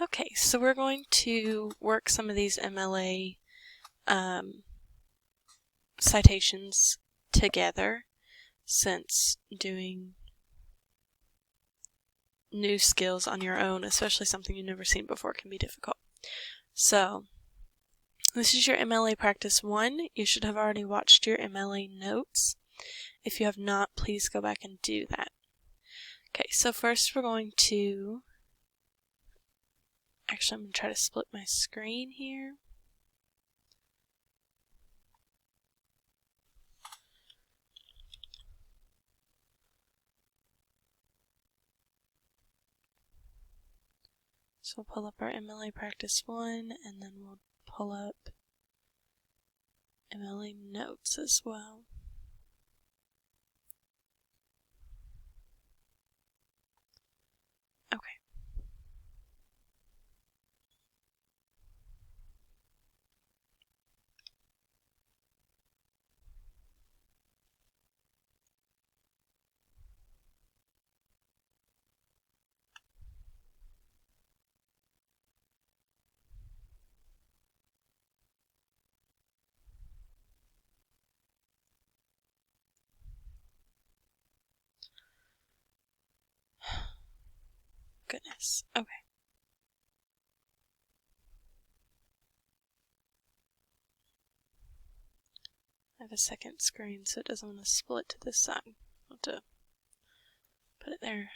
Okay, so we're going to work some of these MLA citations together, since doing new skills on your own, especially something you've never seen before, can be difficult. So this is your MLA Practice One. You should have already watched your MLA notes. If you have not, please go back and do that. Okay, so first we're going to, actually I'm going to try to split my screen here. So we'll pull up our MLA Practice One, and then we'll pull up MLA notes as well. Okay. Goodness. Okay. I have a second screen, so it doesn't want to split to this side. I'll have to put it there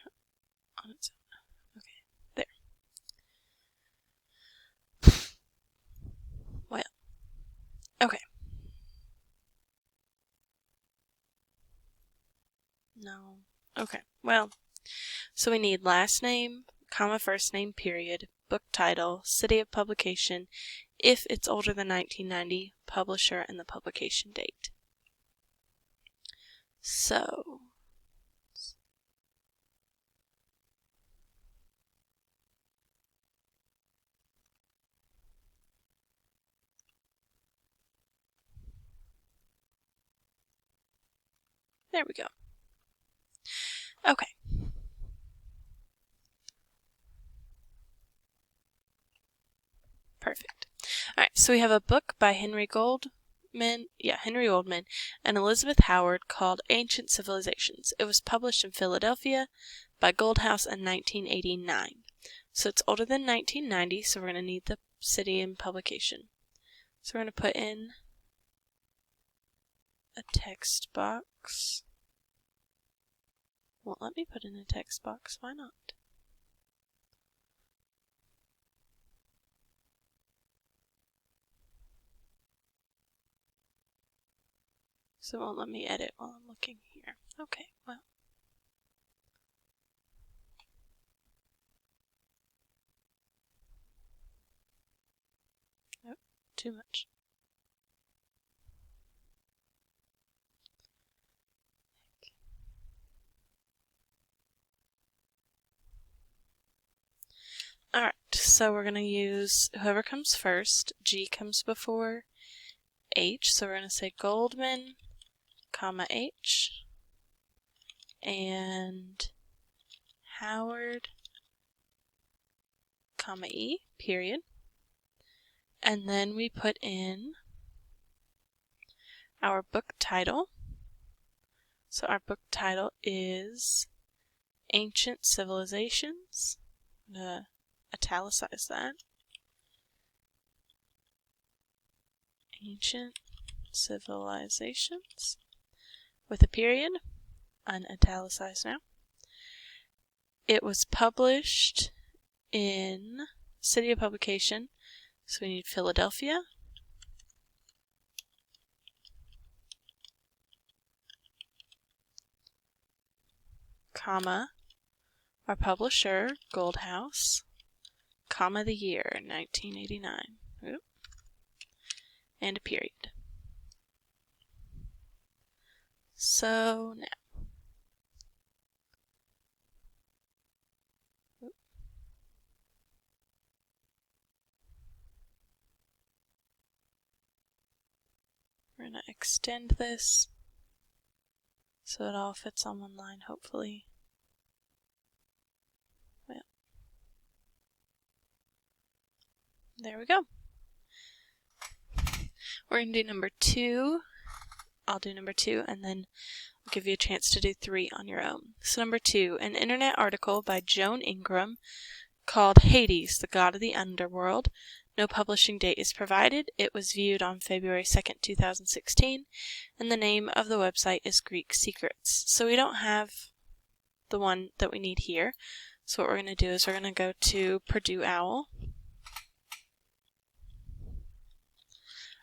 on its own. Okay, there. Well, okay. No. Okay, well, so we need last name, comma, first name, period, book title, city of publication, if it's older than 1990, publisher, and the publication date. So, there we go. Okay. Perfect. Alright, so we have a book by Henry Goldman, and Elizabeth Howard called Ancient Civilizations. It was published in Philadelphia by Goldhouse in 1989. So it's older than 1990, so we're going to need the city and publication. So we're going to put in a text box. Won't let me put in a text box, why not? So it won't let me edit while I'm looking here. Okay, well. Nope, too much. Alright, so we're going to use whoever comes first. G comes before H, so we're going to say Goldman, comma H, and Howard, comma E, period. And then we put in our book title. So our book title is Ancient Civilizations. I'm going to italicize that. Ancient Civilizations with a period, unitalicized now. It was published in city of publication, so we need Philadelphia, comma, our publisher, Goldhouse, comma, the year, 1989. Oop. And a period. So now, we're going to extend this so it all fits on one line, hopefully. Well, There we go. We're going to do number 2. I'll do number 2, and then I'll give you a chance to do 3 on your own. So number 2, an internet article by Joan Ingram called Hades, the God of the Underworld. No publishing date is provided. It was viewed on February 2nd, 2016, and the name of the website is Greek Secrets. So we don't have the one that we need here. So what we're going to do is we're going to go to Purdue OWL.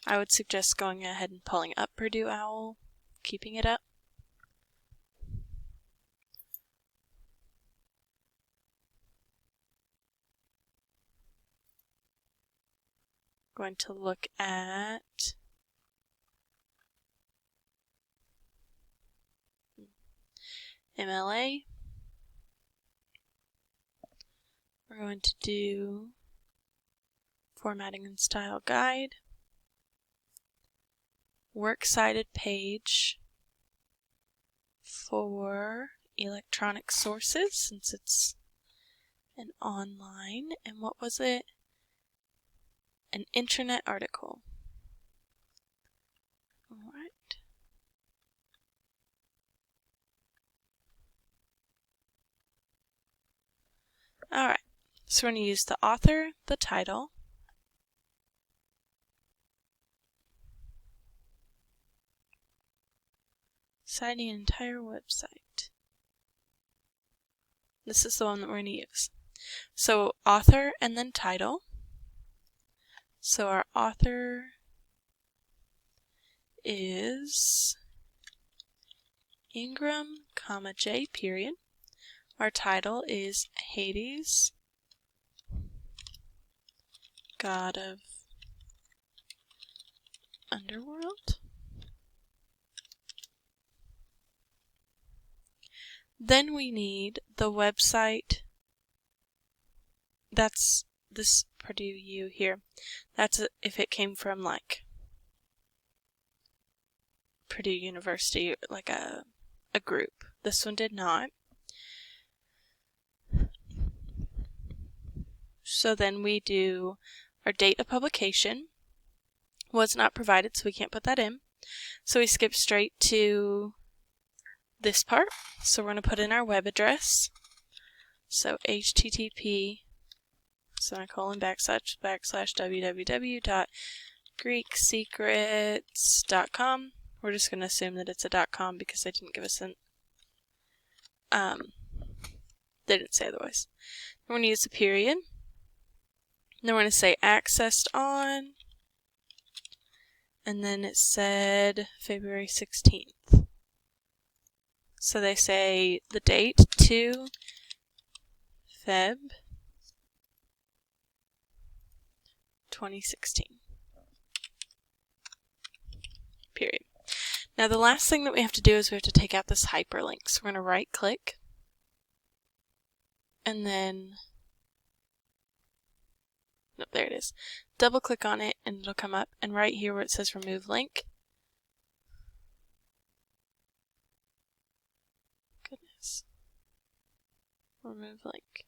I would suggest going ahead and pulling up Purdue OWL, keeping it up. Going to look at MLA. We're going to do Formatting and Style Guide, Works Cited page for electronic sources, since it's an online, and what was it? An internet article. Alright. Alright, so we're going to use the author, the title, citing an entire website. This is the one that we're going to use. So author and then title. So our author is Ingram, J period. Our title is Hades, God of Underworld. Then we need the website. That's this Purdue U here. That's if it came from like Purdue University, like a group. This one did not. So then we do our date of publication. Was not provided, so we can't put that in. So we skip straight to this part. So we're going to put in our web address. So http semicolon / www.greeksecrets.com. We're just going to assume that it's a .com because they didn't give us an they didn't say otherwise. We're going to use a period. Then we're going to say accessed on, and then it said February 16th. So they say the date to Feb 2016. Period. Now the last thing that we have to do is we have to take out this hyperlink. So we're going to right click and then no, there it is. Double click on it and it'll come up, and right here where it says remove link. Goodness. Remove link.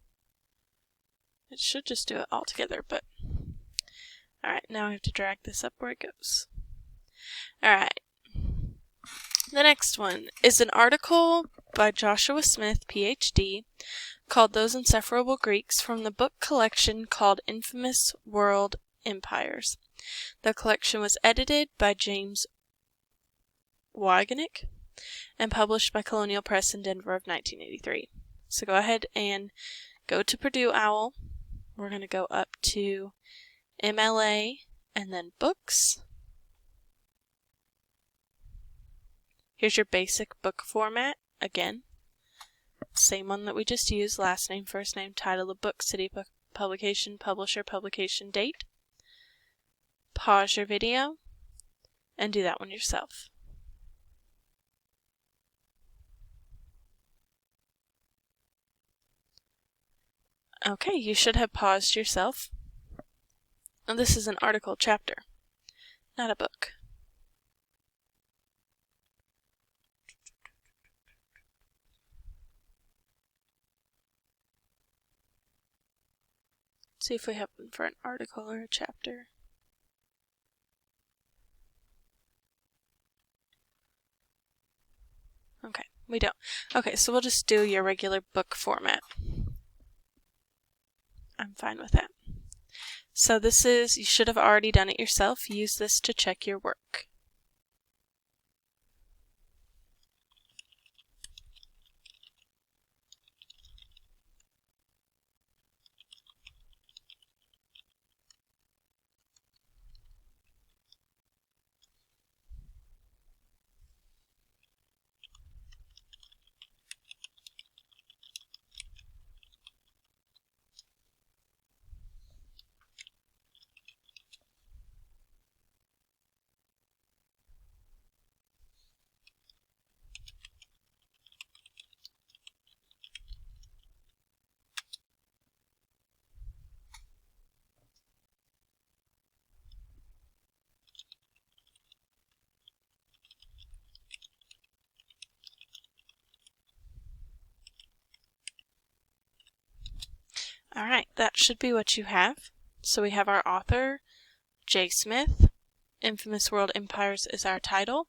It should just do it all together, but alright, now I have to drag this up where it goes. Alright. The next one is an article by Joshua Smith, PhD, called Those Insufferable Greeks, from the book collection called Infamous World Empires. The collection was edited by James Wagenik and published by Colonial Press in Denver of 1983. So go ahead and go to Purdue OWL. We're going to go up to MLA and then Books. Here's your basic book format. Again, same one that we just used, last name, first name, title of book, city, publication, publisher, publication date. Pause your video and do that one yourself. Okay, you should have paused yourself. And this is an article chapter, not a book. See if we have one for an article or a chapter. Okay, we don't. Okay, so we'll just do your regular book format. I'm fine with that. So this is, you should have already done it yourself. Use this to check your work. Alright, that should be what you have. So we have our author, J. Smith. Infamous World Empires is our title.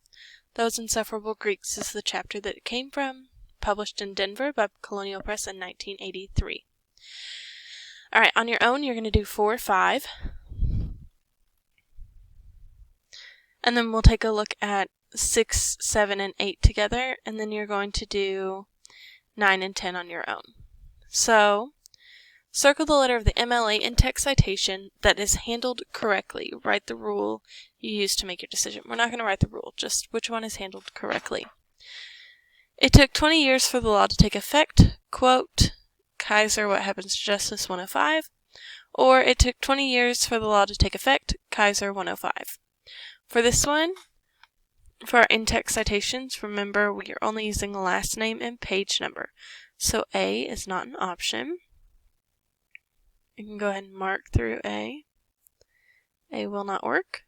Those Insufferable Greeks is the chapter that it came from, published in Denver by Colonial Press in 1983. Alright, on your own you're going to do 4, 5. And then we'll take a look at 6, 7, and 8 together, and then you're going to do 9 and 10 on your own. So, circle the letter of the MLA in text citation that is handled correctly. Write the rule you use to make your decision. We're not going to write the rule, just which one is handled correctly. It took 20 years for the law to take effect. Quote, Kaiser, What Happens to Justice 105. Or it took 20 years for the law to take effect. Kaiser 105. For this one, for our in-text citations, remember we are only using the last name and page number. So A is not an option. You can go ahead and mark through A. A will not work.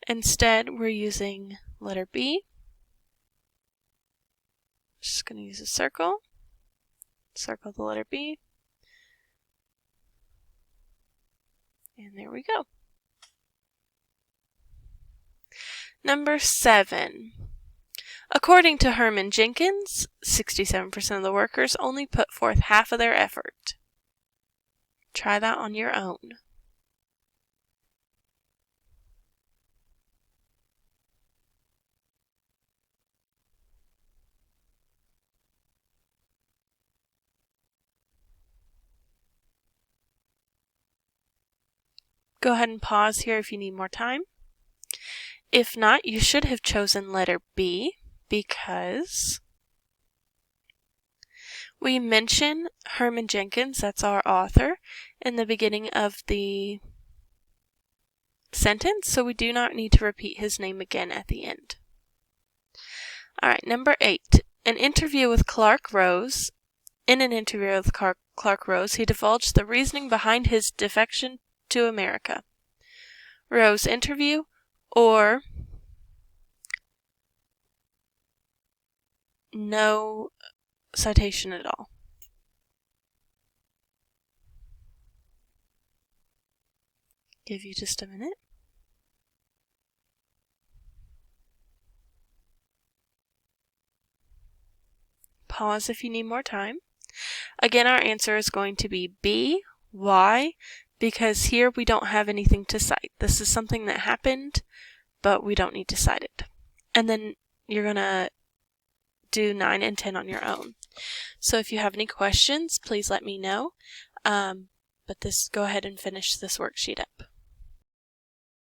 Instead, we're using letter B. Just going to use a circle. Circle the letter B. And there we go. Number 7. According to Herman Jenkins, 67% of the workers only put forth half of their effort. Try that on your own. Go ahead and pause here if you need more time. If not, you should have chosen letter B because we mention Herman Jenkins, that's our author, in the beginning of the sentence, so we do not need to repeat his name again at the end. Alright, number 8. An interview with Clark Rose. In an interview with Clark Rose, he divulged the reasoning behind his defection to America. Rose interview or no citation at all. Give you just a minute. Pause if you need more time. Again, our answer is going to be B. Why? Because here we don't have anything to cite. This is something that happened, but we don't need to cite it. And then you're going to do 9 and 10 on your own. So if you have any questions, please let me know. But go ahead and finish this worksheet up.